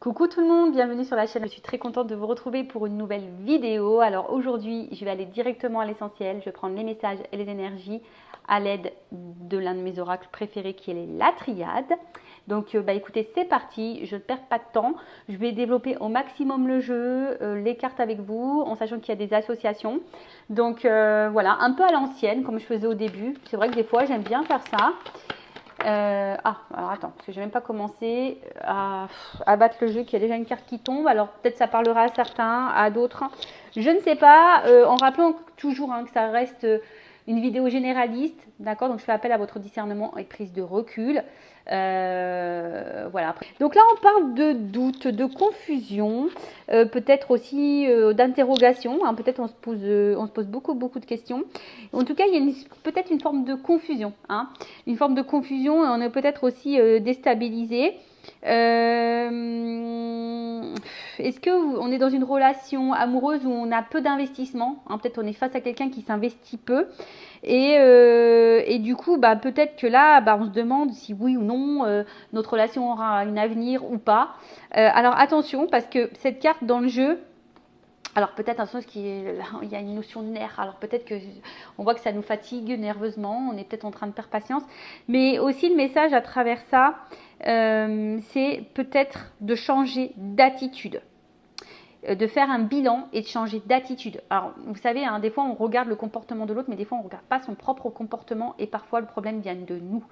Coucou tout le monde, bienvenue sur la chaîne. Je suis très contente de vous retrouver pour une nouvelle vidéo. Alors aujourd'hui, je vais aller directement à l'essentiel. Je vais prendre les messages et les énergies à l'aide de l'un de mes oracles préférés qui est la triade. Donc écoutez, c'est parti, je ne perds pas de temps. Je vais développer au maximum le jeu, les cartes avec vous, en sachant qu'il y a des associations. Donc voilà, un peu à l'ancienne, comme je faisais au début. C'est vrai que des fois, j'aime bien faire ça. Alors attends, parce que j'ai même pas commencé à battre le jeu, qu'il y a déjà une carte qui tombe. Alors peut-être ça parlera à certains, à d'autres. Je ne sais pas. En rappelant toujours que ça reste une vidéo généraliste, d'accord. Donc je fais appel à votre discernement et prise de recul. Voilà. Donc là, on parle de doute, de confusion, peut-être aussi d'interrogation. Peut-être on se pose beaucoup de questions. En tout cas, il y a peut-être une forme de confusion. Une forme de confusion et on est peut-être aussi déstabilisé. Est-ce qu'on est dans une relation amoureuse où on a peu d'investissement, peut-être on est face à quelqu'un qui s'investit peu et du coup peut-être que là on se demande si oui ou non notre relation aura un avenir ou pas. Alors attention, parce que cette carte dans le jeu, alors peut-être un sens il y a une notion de nerf, alors peut-être que on voit que ça nous fatigue nerveusement, on est peut-être en train de perdre patience, mais aussi le message à travers ça, c'est peut-être de changer d'attitude, de faire un bilan et de changer d'attitude. Alors vous savez, des fois on regarde le comportement de l'autre, mais des fois on ne regarde pas son propre comportement et parfois le problème vient de nous.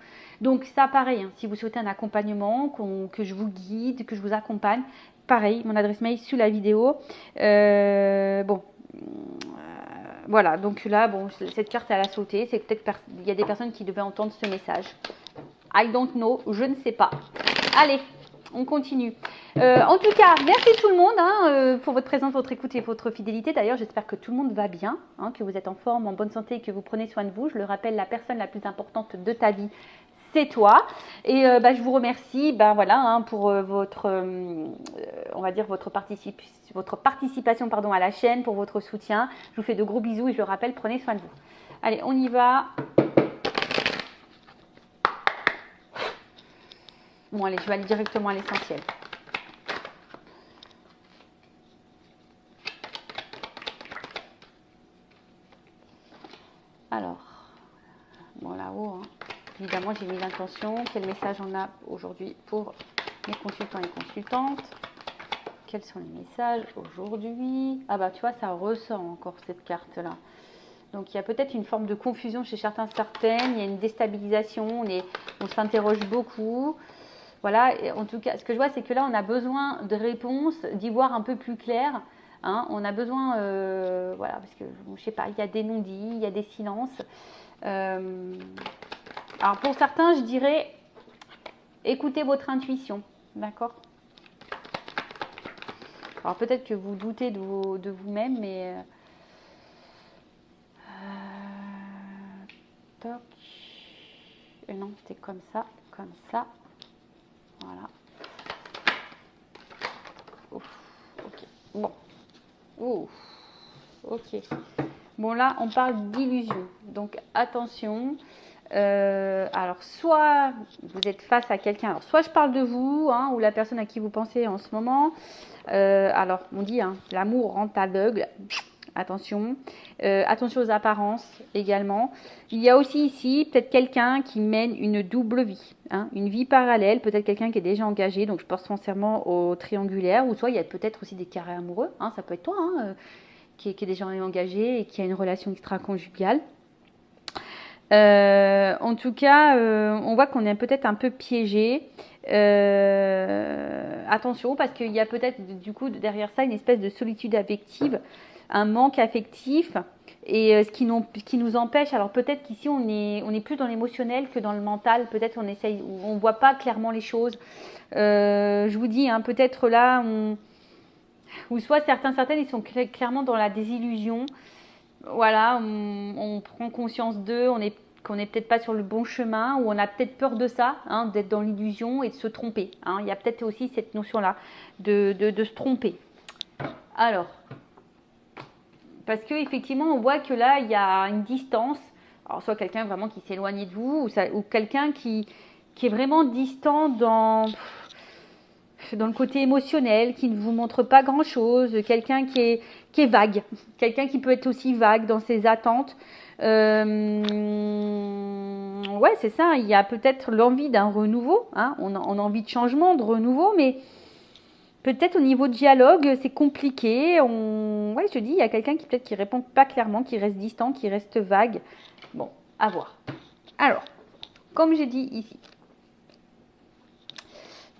Donc ça pareil, si vous souhaitez un accompagnement, que je vous guide, que je vous accompagne, pareil, mon adresse mail sous la vidéo. Voilà, donc là, cette carte elle a sauté, c'est peut-être il y a des personnes qui devaient entendre ce message. I don't know, je ne sais pas. Allez, on continue. En tout cas, merci tout le monde pour votre présence, votre écoute et votre fidélité. D'ailleurs, j'espère que tout le monde va bien, que vous êtes en forme, en bonne santé et que vous prenez soin de vous. Je le rappelle, la personne la plus importante de ta vie, c'est toi. Et je vous remercie pour votre, on va dire votre participation à la chaîne, pour votre soutien. Je vous fais de gros bisous et je le rappelle, prenez soin de vous. Allez, on y va. Bon, allez, je vais aller directement à l'essentiel. Alors, là-haut, évidemment, j'ai mis l'intention. Quel message on a aujourd'hui pour mes consultants et consultantes? Quels sont les messages aujourd'hui? Tu vois, ça ressort encore cette carte-là. Donc, il y a peut-être une forme de confusion chez certaines. Il y a une déstabilisation. On s'interroge beaucoup. Voilà, et en tout cas, ce que je vois, c'est que là, on a besoin de réponses, d'y voir un peu plus clair. On a besoin, parce que, je sais pas, il y a des non-dits, il y a des silences. Alors, pour certains, je dirais, écoutez votre intuition, d'accord? Alors, peut-être que vous doutez de vous-même, mais... toc. Non, c'était comme ça, comme ça. Voilà. Ouf, ok. Bon. Ouf, ok. Bon, là, on parle d'illusion. Donc, attention. Alors, soit vous êtes face à quelqu'un. Alors, soit je parle de vous, ou la personne à qui vous pensez en ce moment. Alors, on dit, l'amour rend aveugle. Attention. Attention aux apparences également. Il y a aussi ici peut-être quelqu'un qui mène une double vie, une vie parallèle, peut-être quelqu'un qui est déjà engagé, donc je pense sincèrement au triangulaire, ou soit il y a peut-être aussi des carrés amoureux, ça peut être toi qui est déjà engagé et qui a une relation extra-conjugale. En tout cas, on voit qu'on est peut-être un peu piégé. Attention, parce qu'il y a peut-être du coup derrière ça une espèce de solitude affective, un manque affectif, et ce qui nous empêche. Alors peut-être qu'ici on est plus dans l'émotionnel que dans le mental. Peut-être on voit pas clairement les choses. Je vous dis, peut-être là, ou soit certaines ils sont clairement dans la désillusion. Voilà, on prend conscience d'eux, qu'on n'est peut-être pas sur le bon chemin, ou on a peut-être peur de ça, d'être dans l'illusion et de se tromper. Il y a peut-être aussi cette notion-là de se tromper. Alors, parce qu'effectivement, on voit que là, il y a une distance. Alors, soit quelqu'un vraiment qui s'éloigne de vous, ou quelqu'un qui est vraiment distant dans... dans le côté émotionnel, qui ne vous montre pas grand-chose, quelqu'un qui est vague, quelqu'un qui peut être aussi vague dans ses attentes. Ouais, c'est ça, il y a peut-être l'envie d'un renouveau, hein, on a envie de changement, de renouveau, mais peut-être au niveau de dialogue, c'est compliqué. Ouais, je te dis, il y a quelqu'un qui peut-être qui répond pas clairement, qui reste distant, qui reste vague. Bon, à voir. Alors, comme j'ai dit ici,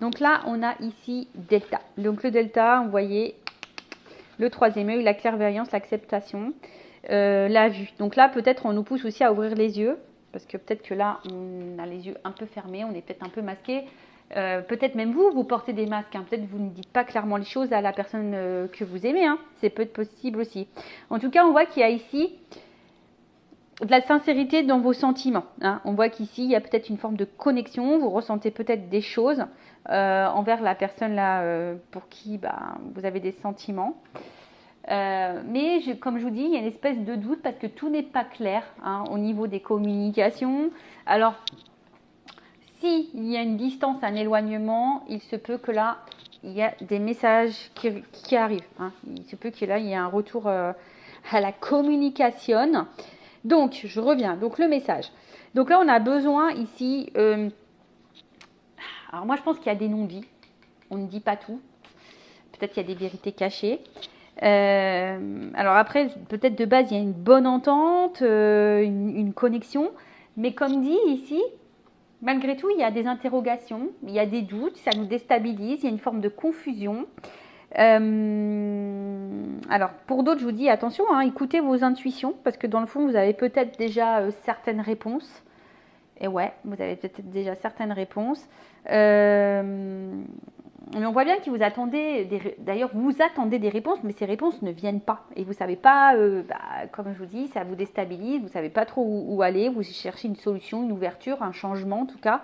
donc là, on a ici delta. Donc le delta, vous voyez, le troisième œil, la clairvoyance, l'acceptation, la vue. Donc là, peut-être on nous pousse aussi à ouvrir les yeux, parce que peut-être que là, on a les yeux un peu fermés, on est peut-être un peu masqué. Peut-être même vous portez des masques. Hein. Peut-être vous ne dites pas clairement les choses à la personne que vous aimez. Hein. C'est peut-être possible aussi. En tout cas, on voit qu'il y a ici de la sincérité dans vos sentiments. Hein. On voit qu'ici, il y a peut-être une forme de connexion. Vous ressentez peut-être des choses envers la personne là pour qui vous avez des sentiments. Mais comme je vous dis, il y a une espèce de doute parce que tout n'est pas clair hein, au niveau des communications. Alors, s'il y a une distance, un éloignement, il se peut que là, il y a des messages qui arrivent. Hein. Il se peut que là, il y ait un retour à la communication. Donc, je reviens. Donc, le message. Donc là, on a besoin ici... alors, moi, je pense qu'il y a des non-dits. On ne dit pas tout. Peut-être qu'il y a des vérités cachées. Alors après, peut-être de base, il y a une bonne entente, une connexion. Mais comme dit ici, malgré tout, il y a des interrogations, il y a des doutes, ça nous déstabilise, il y a une forme de confusion. Alors, pour d'autres, je vous dis attention, hein, écoutez vos intuitions, parce que dans le fond, vous avez peut-être déjà certaines réponses. Et ouais, vous avez peut-être déjà certaines réponses. Mais on voit bien que vous attendez, d'ailleurs vous attendez des réponses, mais ces réponses ne viennent pas. Et vous ne savez pas, comme je vous dis, ça vous déstabilise, vous ne savez pas trop où aller, vous cherchez une solution, une ouverture, un changement en tout cas,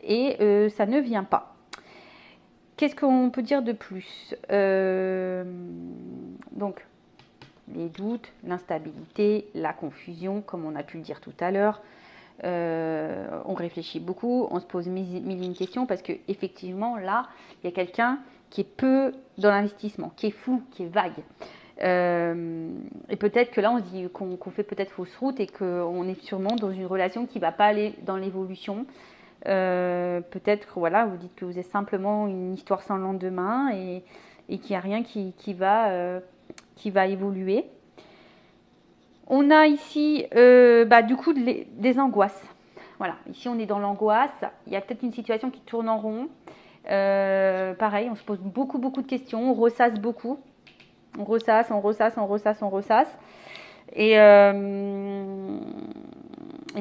et ça ne vient pas. Qu'est-ce qu'on peut dire de plus Donc, les doutes, l'instabilité, la confusion, comme on a pu le dire tout à l'heure. On réfléchit beaucoup, on se pose mille une questions parce que effectivement là il y a quelqu'un qui est peu dans l'investissement, qui est flou, qui est vague. Et peut-être que là on se dit qu'on fait peut-être fausse route et qu'on est sûrement dans une relation qui ne va pas aller dans l'évolution. Peut-être voilà, vous dites que vous êtes simplement une histoire sans lendemain et qu'il n'y a rien qui va évoluer. On a ici, du coup, des angoisses. Voilà, ici on est dans l'angoisse. Il y a peut-être une situation qui tourne en rond. Pareil, on se pose beaucoup de questions. On ressasse beaucoup. On ressasse. Et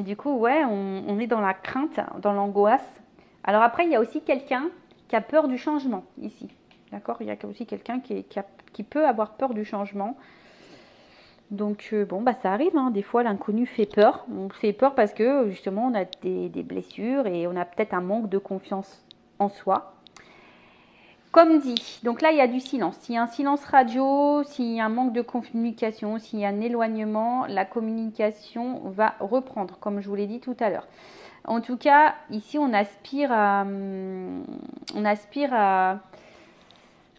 du coup, ouais, on est dans la crainte, dans l'angoisse. Alors après, il y a aussi quelqu'un qui a peur du changement ici. D'accord ? Il y a aussi quelqu'un qui peut avoir peur du changement. Donc ça arrive, hein. Des fois l'inconnu fait peur. On fait peur parce que justement on a des blessures et on a peut-être un manque de confiance en soi. Comme dit, donc là il y a du silence. S'il y a un silence radio, s'il y a un manque de communication, s'il y a un éloignement, la communication va reprendre, comme je vous l'ai dit tout à l'heure. En tout cas, ici on aspire à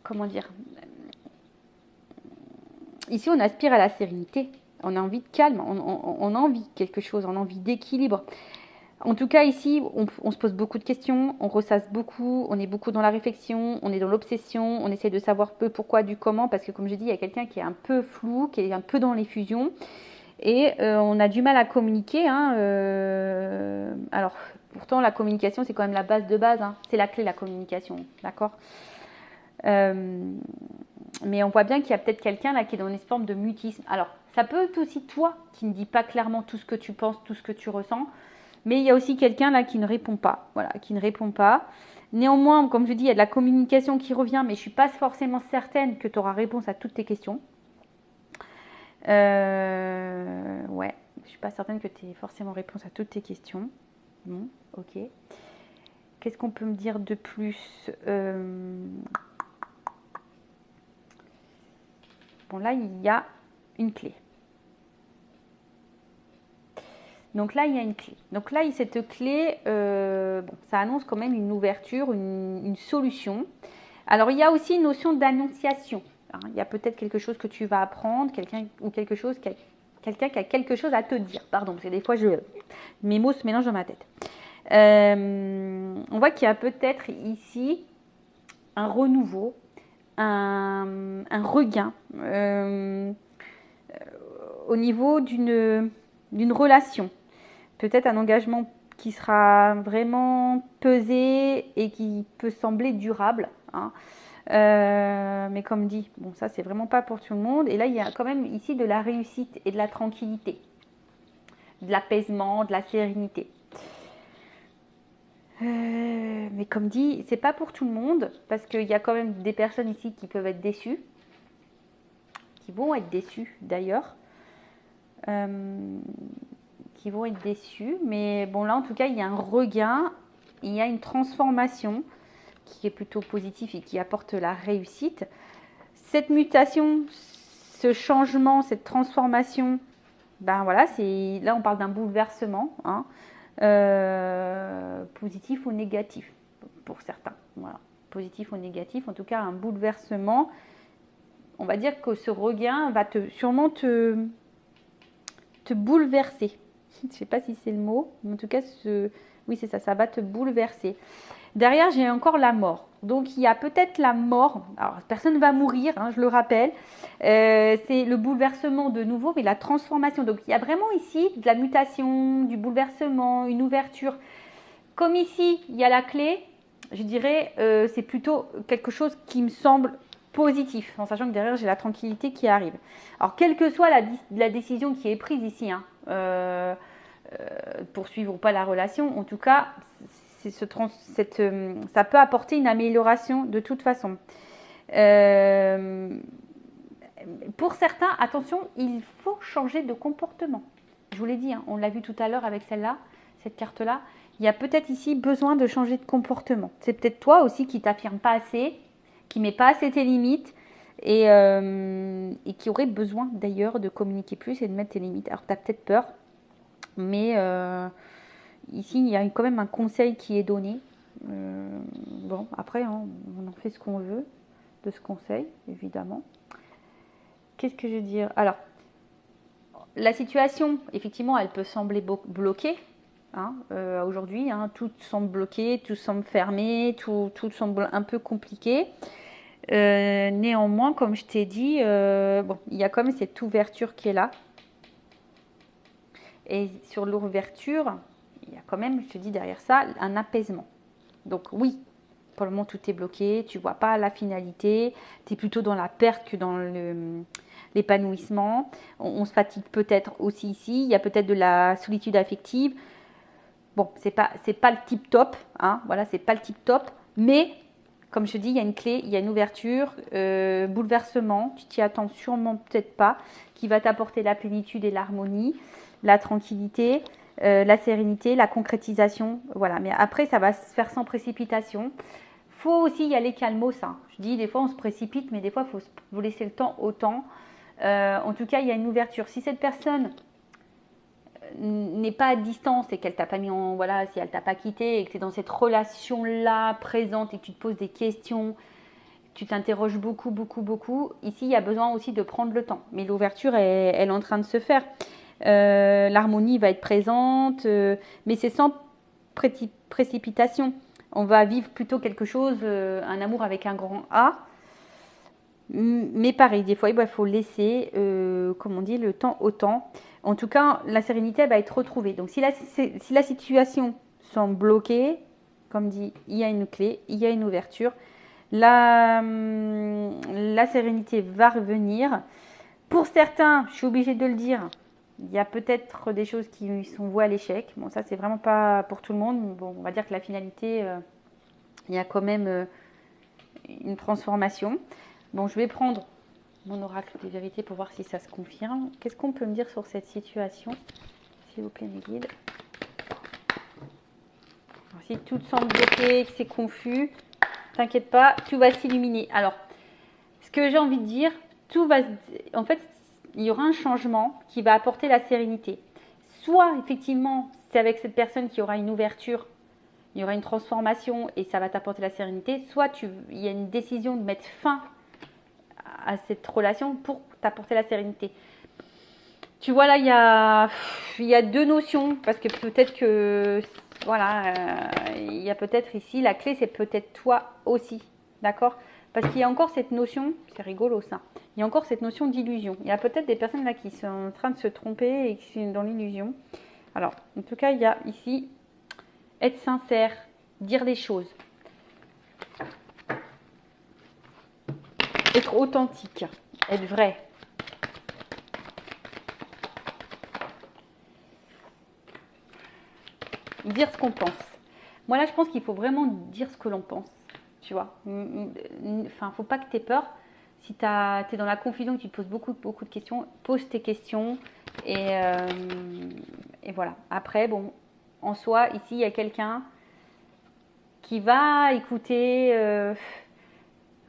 comment dire ? Ici, on aspire à la sérénité, on a envie de calme, on a envie de quelque chose, on a envie d'équilibre. En tout cas, ici, on se pose beaucoup de questions, on ressasse beaucoup, on est beaucoup dans la réflexion, on est dans l'obsession, on essaie de savoir peu pourquoi, du comment, parce que comme je dis, il y a quelqu'un qui est un peu flou, qui est un peu dans les fusions, et on a du mal à communiquer. Hein, alors, pourtant, la communication, c'est quand même la base de base, hein, c'est la clé, la communication, d'accord ? Mais on voit bien qu'il y a peut-être quelqu'un là qui est dans une forme de mutisme. Alors, ça peut être aussi toi qui ne dis pas clairement tout ce que tu penses, tout ce que tu ressens. Mais il y a aussi quelqu'un là qui ne répond pas. Voilà, qui ne répond pas. Néanmoins, comme je dis, il y a de la communication qui revient, mais je ne suis pas forcément certaine que tu auras réponse à toutes tes questions. Ouais, je ne suis pas certaine que tu aies forcément réponse à toutes tes questions. Bon, ok. Qu'est-ce qu'on peut me dire de plus Bon, là, il y a une clé. Donc là, il y a une clé. Donc là, cette clé, ça annonce quand même une ouverture, une solution. Alors, il y a aussi une notion d'annonciation. Hein. Il y a peut-être quelque chose que tu vas apprendre, quelqu'un qui a quelque chose à te dire. Pardon, parce que des fois, mes mots se mélangent dans ma tête. On voit qu'il y a peut-être ici un renouveau, un regain au niveau d'une relation. Peut-être un engagement qui sera vraiment pesé et qui peut sembler durable. Hein. Mais comme dit, bon, ça c'est vraiment pas pour tout le monde. Et là, il y a quand même ici de la réussite et de la tranquillité, de l'apaisement, de la sérénité. Mais comme dit, c'est pas pour tout le monde parce qu'il y a quand même des personnes ici qui peuvent être déçues, qui vont être déçues d'ailleurs, qui vont être déçues. Mais bon, là en tout cas, il y a un regain, il y a une transformation qui est plutôt positive et qui apporte la réussite. Cette mutation, ce changement, cette transformation, ben voilà, là on parle d'un bouleversement. Hein. Positif ou négatif pour certains. Voilà. Positif ou négatif, en tout cas un bouleversement. On va dire que ce regain va sûrement te bouleverser. Je ne sais pas si c'est le mot, mais en tout cas, oui c'est ça, ça va te bouleverser. Derrière, j'ai encore la mort. Donc, il y a peut-être la mort. Alors, personne ne va mourir, hein, je le rappelle. C'est le bouleversement de nouveau, mais la transformation. Donc, il y a vraiment ici de la mutation, du bouleversement, une ouverture. Comme ici, il y a la clé, je dirais, c'est plutôt quelque chose qui me semble positif, en sachant que derrière, j'ai la tranquillité qui arrive. Alors, quelle que soit la décision qui est prise ici, hein, poursuivre ou pas la relation, en tout cas, ça peut apporter une amélioration de toute façon. Pour certains, attention, il faut changer de comportement. Je vous l'ai dit, hein, on l'a vu tout à l'heure avec celle-là, cette carte-là. Il y a peut-être ici besoin de changer de comportement. C'est peut-être toi aussi qui t'affirme pas assez, qui met pas assez tes limites et qui aurait besoin d'ailleurs de communiquer plus et de mettre tes limites. Alors tu as peut-être peur, mais ici, il y a quand même un conseil qui est donné. Bon, après, hein, on en fait ce qu'on veut de ce conseil, évidemment. Qu'est-ce que je veux dire? Alors, la situation, effectivement, elle peut sembler bloquée. Hein, aujourd'hui, hein, tout semble bloqué, tout semble fermé, tout semble un peu compliqué. Néanmoins, comme je t'ai dit, bon, il y a quand même cette ouverture qui est là. Et sur l'ouverture, il y a quand même, je te dis derrière ça, un apaisement. Donc oui, pour le moment tout est bloqué, tu ne vois pas la finalité, tu es plutôt dans la perte que dans l'épanouissement. On se fatigue peut-être aussi ici, il y a peut-être de la solitude affective. Bon, c'est pas le tip top, hein, voilà, c'est pas le tip top, mais comme je te dis, il y a une clé, il y a une ouverture, bouleversement, tu t'y attends sûrement peut-être pas, qui va t'apporter la plénitude et l'harmonie, la tranquillité, la sérénité, la concrétisation, voilà. Mais après, ça va se faire sans précipitation. Faut aussi y aller calmos, hein. Je dis, des fois, on se précipite, mais des fois, il faut laisser le temps au temps. En tout cas, il y a une ouverture. Si cette personne n'est pas à distance et qu'elle t'a pas mis en, voilà, si elle t'a pas quitté et que tu es dans cette relation-là présente et que tu te poses des questions, tu t'interroges beaucoup, ici, il y a besoin aussi de prendre le temps. Mais l'ouverture, elle est en train de se faire. L'harmonie va être présente, mais c'est sans précipitation. On va vivre plutôt quelque chose, un amour avec un grand A. Mais pareil, des fois, il faut laisser, comme on dit, le temps au temps. En tout cas, la sérénité elle va être retrouvée. Donc, si la situation semble bloquée, comme dit, il y a une clé, il y a une ouverture. La sérénité va revenir. Pour certains, je suis obligée de le dire, il y a peut-être des choses qui sont vouées à l'échec. Bon, ça, c'est vraiment pas pour tout le monde. Bon, on va dire que la finalité, il y a quand même une transformation. Bon, je vais prendre mon oracle des vérités pour voir si ça se confirme. Qu'est-ce qu'on peut me dire sur cette situation? S'il vous plaît, mes guides. Alors, si tout semble bloqué, que c'est confus, t'inquiète pas, tout va s'illuminer. Alors, ce que j'ai envie de dire, en fait, il y aura un changement qui va apporter la sérénité. Soit, effectivement, c'est avec cette personne qui aura une ouverture il y aura une transformation et ça va t'apporter la sérénité, soit il y a une décision de mettre fin à cette relation pour t'apporter la sérénité. Tu vois, là, il y a deux notions, parce que peut-être que, voilà, il y a peut-être ici, la clé, c'est peut-être toi aussi, d'accord? Parce qu'il y a encore cette notion, c'est rigolo ça, il y a encore cette notion d'illusion. Il y a peut-être des personnes là qui sont en train de se tromper et qui sont dans l'illusion. Alors, en tout cas, il y a ici, être sincère, dire les choses, être authentique, être vrai. Dire ce qu'on pense. Moi là, je pense qu'il faut vraiment dire ce que l'on pense, tu vois. Enfin, faut pas que tu aies peur. Si tu es dans la confusion, que tu te poses beaucoup de questions, pose tes questions et voilà. Après, bon, en soi, ici, il y a quelqu'un qui va écouter,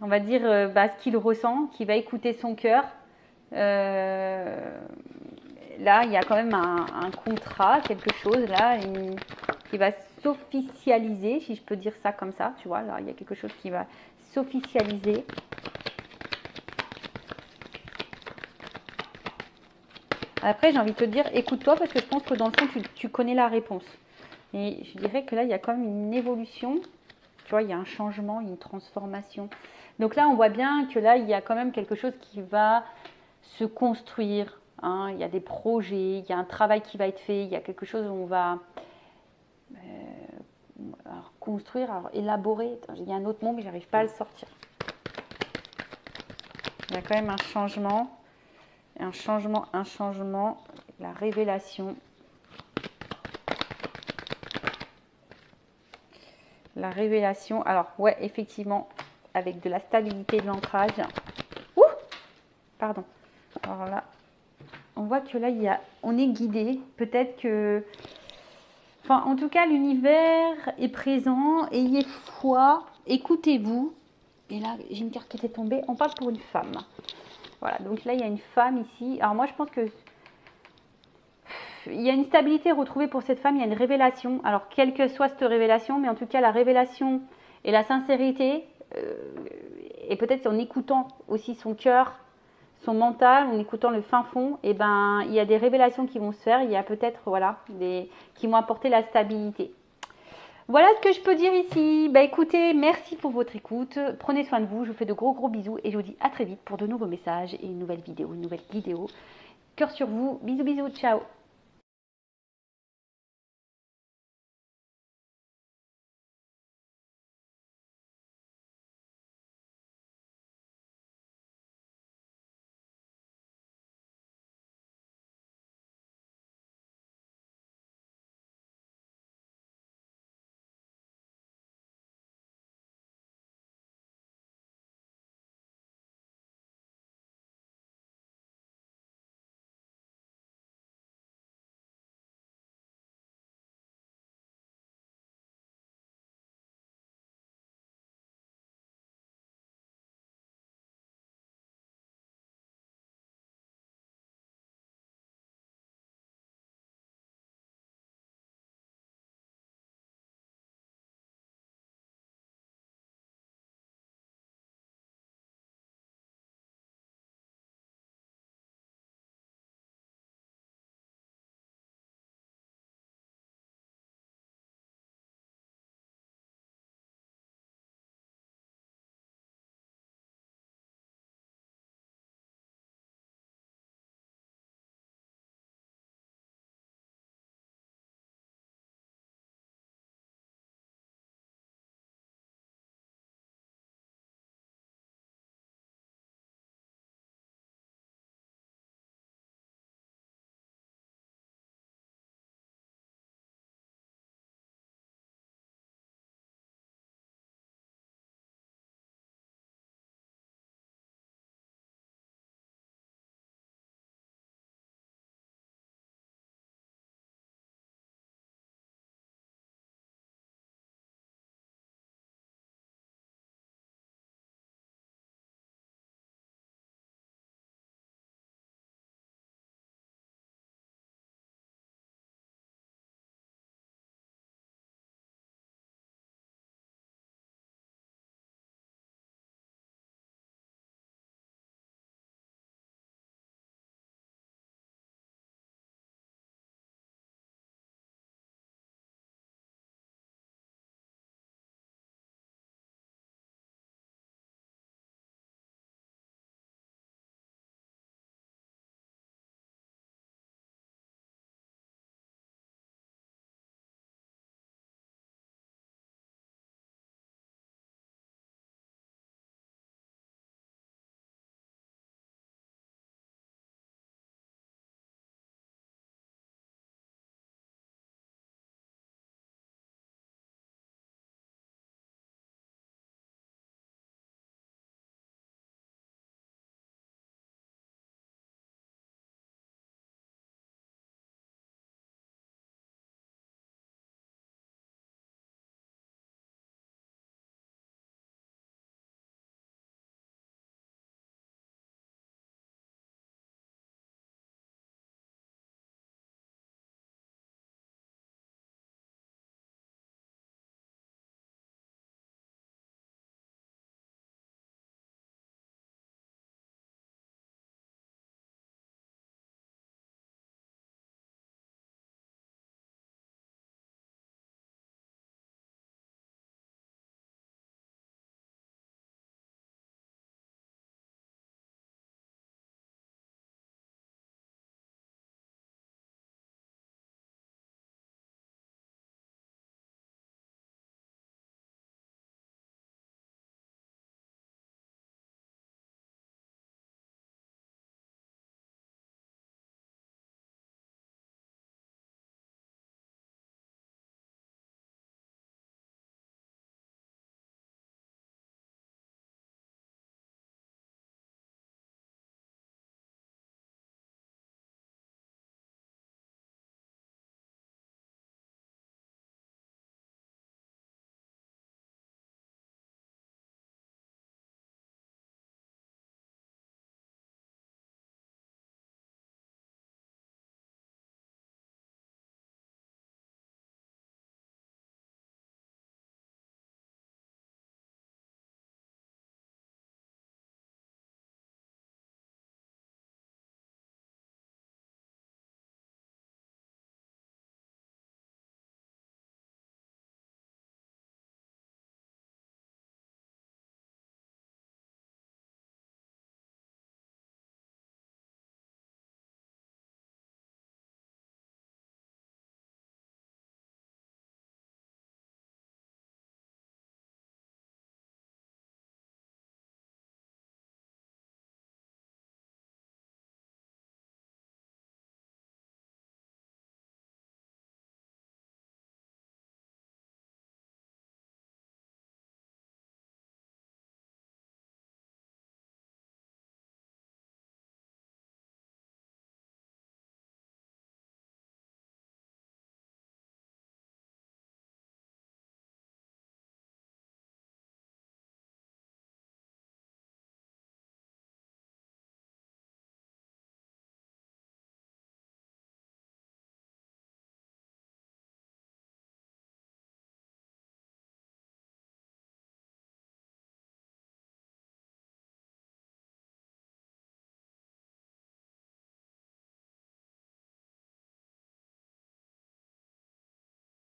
on va dire, ce qu'il ressent, qui va écouter son cœur. Là, il y a quand même un contrat, quelque chose là, qui va s'officialiser, si je peux dire ça comme ça, tu vois, là, il y a quelque chose qui va s'officialiser. Après, j'ai envie de te dire, écoute-toi, parce que je pense que dans le fond, tu connais la réponse. Et je dirais que là, il y a quand même une évolution, tu vois, il y a un changement, une transformation. Donc là, on voit bien que là, il y a quand même quelque chose qui va se construire. Hein, il y a des projets, il y a un travail qui va être fait, il y a quelque chose où on va construire, alors élaborer. Il y a un autre mot, mais j'arrive pas à le sortir. Il y a quand même un changement, la révélation. La révélation, alors ouais, effectivement, avec de la stabilité, de l'ancrage. Ouh, pardon. Alors là, on voit que là, on est guidé. Peut-être que... Enfin, en tout cas, l'univers est présent. Ayez foi. Écoutez-vous. Et là, j'ai une carte qui est tombée. On parle pour une femme. Voilà, donc là, il y a une femme ici. Alors moi, je pense que... Il y a une stabilité retrouvée pour cette femme. Il y a une révélation. Alors, quelle que soit cette révélation, mais en tout cas, la révélation et la sincérité... et peut-être en écoutant aussi son cœur, son mental, en écoutant le fin fond, et ben il y a des révélations qui vont se faire, il y a peut-être voilà qui vont apporter la stabilité. Voilà ce que je peux dire ici. Bah écoutez, merci pour votre écoute, prenez soin de vous, je vous fais de gros bisous et je vous dis à très vite pour de nouveaux messages et une nouvelle vidéo, Cœur sur vous, bisous, ciao.